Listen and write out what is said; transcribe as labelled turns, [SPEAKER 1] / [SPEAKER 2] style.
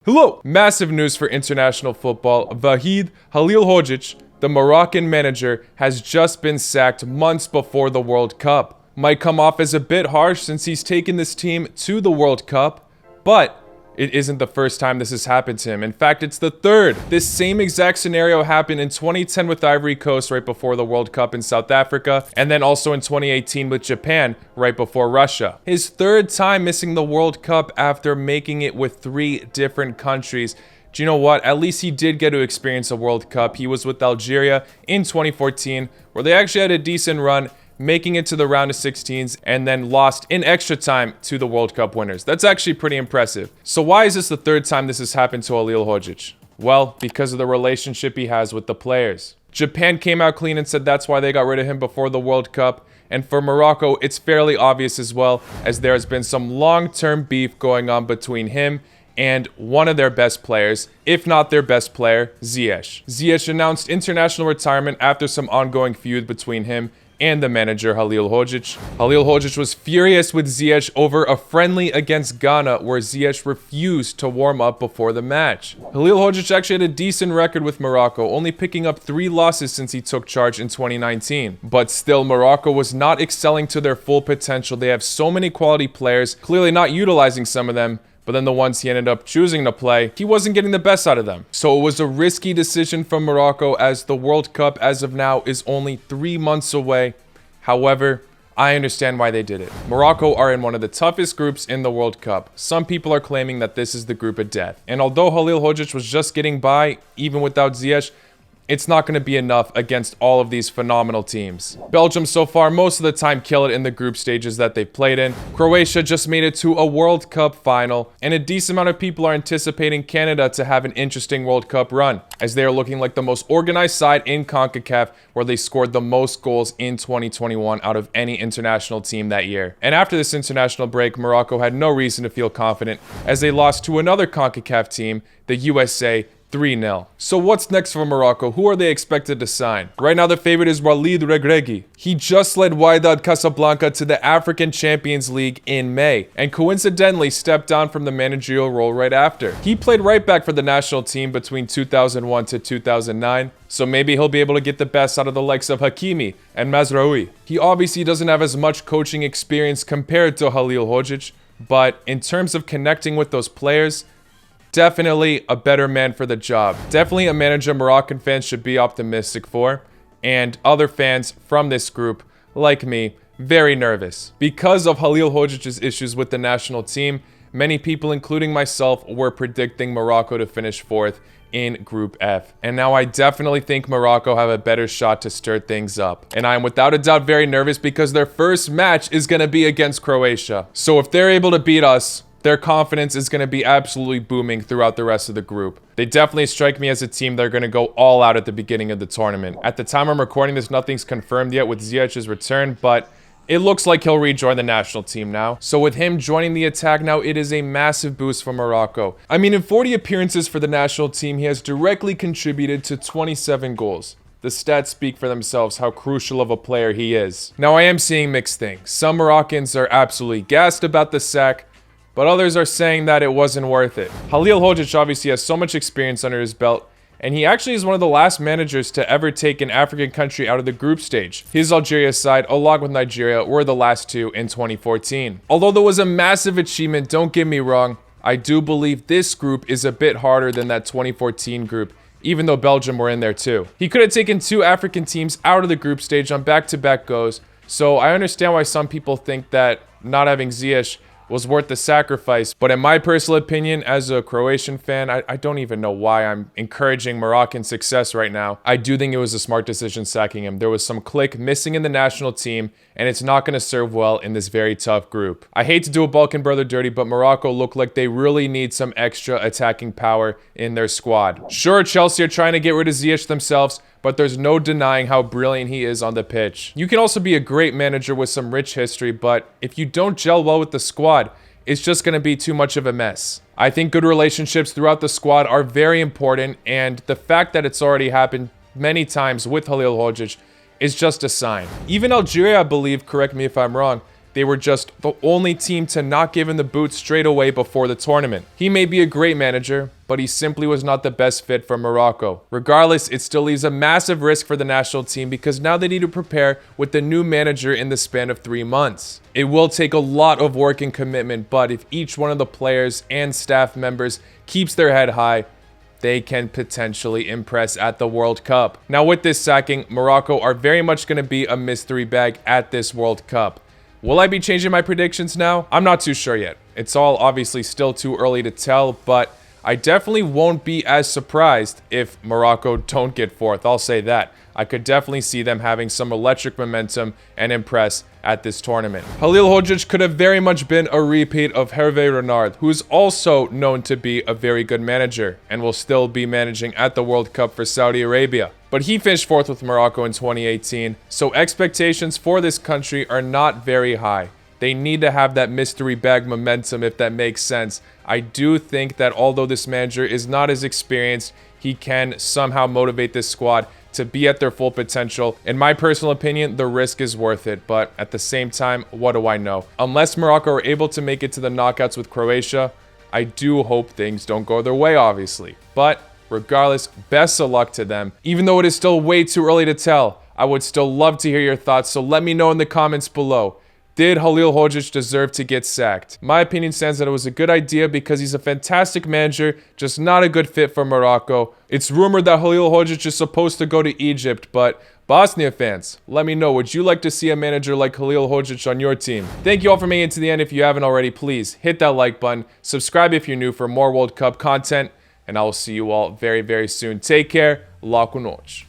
[SPEAKER 1] Hello! Massive news for international football. Vahid Halilhodžić, the Moroccan manager, has just been sacked months before the World Cup. Might come off as a bit harsh since he's taken this team to the World Cup, but it isn't the first time this has happened to him. In fact, it's the third. This same exact scenario happened in 2010 with Ivory Coast right before the World Cup in South Africa, and then also in 2018 with Japan right before Russia. His third time missing the World Cup after making it with 3 different countries. Do you know what? At least he did get to experience a World Cup. He was with Algeria in 2014, where they actually had a decent run, making it to the round of 16s, and then lost in extra time to the World Cup winners. That's actually pretty impressive. So why is this the third time this has happened to Halilhodžić? Well, because of the relationship he has with the players. Japan came out clean and said that's why they got rid of him before the World Cup. And for Morocco, it's fairly obvious as well, as there has been some long-term beef going on between him and one of their best players, if not their best player, Ziyech. Ziyech announced international retirement after some ongoing feud between him and the manager Halilhodžić. Halilhodžić was furious with Ziyech over a friendly against Ghana where Ziyech refused to warm up before the match. Halilhodžić actually had a decent record with Morocco, only picking up 3 losses since he took charge in 2019. But still, Morocco was not excelling to their full potential. They have so many quality players, clearly not utilizing some of them, but then the ones he ended up choosing to play, he wasn't getting the best out of them. So it was a risky decision from Morocco, as the World Cup as of now is only 3 months away. However, I understand why they did it. Morocco are in one of the toughest groups in the World Cup. Some people are claiming that this is the group of death. And although Halilhodžić was just getting by, even without Ziyech, it's not going to be enough against all of these phenomenal teams. Belgium so far most of the time kill it in the group stages that they've played in. Croatia just made it to a World Cup final, and a decent amount of people are anticipating Canada to have an interesting World Cup run, as they are looking like the most organized side in CONCACAF, where they scored the most goals in 2021 out of any international team that year. And after this international break, Morocco had no reason to feel confident, as they lost to another CONCACAF team, the USA, 3-0. So what's next for Morocco? Who are they expected to sign? Right now the favorite is Walid Regragui. He just led Wydad Casablanca to the African Champions League in May, and coincidentally stepped down from the managerial role right after. He played right back for the national team between 2001 to 2009, so maybe he'll be able to get the best out of the likes of Hakimi and Mazraoui. He obviously doesn't have as much coaching experience compared to Halilhodžić, but in terms of connecting with those players, definitely a better man for the job. Definitely a manager Moroccan fans should be optimistic for, and other fans from this group, like me, very nervous. Because of Halilhodžić's issues with the national team, many people, including myself, were predicting Morocco to finish 4th in Group F. And now I definitely think Morocco have a better shot to stir things up. And I am without a doubt very nervous because their first match is going to be against Croatia. So if they're able to beat us, their confidence is going to be absolutely booming throughout the rest of the group. They definitely strike me as a team that are going to go all out at the beginning of the tournament. At the time I'm recording this, nothing's confirmed yet with Ziyech's return, but it looks like he'll rejoin the national team now. So with him joining the attack now, it is a massive boost for Morocco. I mean, in 40 appearances for the national team, he has directly contributed to 27 goals. The stats speak for themselves how crucial of a player he is. Now I am seeing mixed things. Some Moroccans are absolutely gassed about the sack, but others are saying that it wasn't worth it. Halilhodžić obviously has so much experience under his belt, and he actually is one of the last managers to ever take an African country out of the group stage. His Algeria side, along with Nigeria, were the last 2 in 2014. Although there was a massive achievement, don't get me wrong, I do believe this group is a bit harder than that 2014 group, even though Belgium were in there too. He could have taken 2 African teams out of the group stage on back-to-back goes, so I understand why some people think that not having Ziyech was worth the sacrifice. But in my personal opinion, as a Croatian fan, I don't even know why I'm encouraging Moroccan success right now. I do think it was a smart decision sacking him. There was some click missing in the national team, and it's not going to serve well in this very tough group. I hate to do a Balkan brother dirty, but Morocco look like they really need some extra attacking power in their squad. Sure, Chelsea are trying to get rid of Ziyech themselves, but there's no denying how brilliant he is on the pitch. You can also be a great manager with some rich history, but if you don't gel well with the squad, it's just going to be too much of a mess. I think good relationships throughout the squad are very important, and the fact that it's already happened many times with Halilhodžić is just a sign. Even Algeria, I believe, correct me if I'm wrong, they were just the only team to not give him the boot straight away before the tournament. He may be a great manager, but he simply was not the best fit for Morocco. Regardless, it still leaves a massive risk for the national team because now they need to prepare with the new manager in the span of 3 months. It will take a lot of work and commitment, but if each one of the players and staff members keeps their head high, they can potentially impress at the World Cup. Now with this sacking, Morocco are very much going to be a mystery bag at this World Cup. Will I be changing my predictions now? I'm not too sure yet. It's all obviously still too early to tell, but I definitely won't be as surprised if Morocco don't get fourth. I'll say that. I could definitely see them having some electric momentum and impress at this tournament. Halilhodžić could have very much been a repeat of Hervé Renard, who is also known to be a very good manager and will still be managing at the World Cup for Saudi Arabia. But he finished fourth with Morocco in 2018, so expectations for this country are not very high. They need to have that mystery bag momentum, if that makes sense. I do think that although this manager is not as experienced, he can somehow motivate this squad to be at their full potential. In my personal opinion, the risk is worth it, but at the same time, what do I know? Unless Morocco are able to make it to the knockouts with Croatia, I do hope things don't go their way, obviously. But regardless, best of luck to them. Even though it is still way too early to tell, I would still love to hear your thoughts, so let me know in the comments below. Did Halilhodžić deserve to get sacked? My opinion stands that it was a good idea because he's a fantastic manager, just not a good fit for Morocco. It's rumored that Halilhodžić is supposed to go to Egypt, but Bosnia fans, let me know, would you like to see a manager like Halilhodžić on your team? Thank you all for making it to the end. If you haven't already, please hit that like button, subscribe if you're new for more World Cup content, and I will see you all very, very soon. Take care. Laku noć.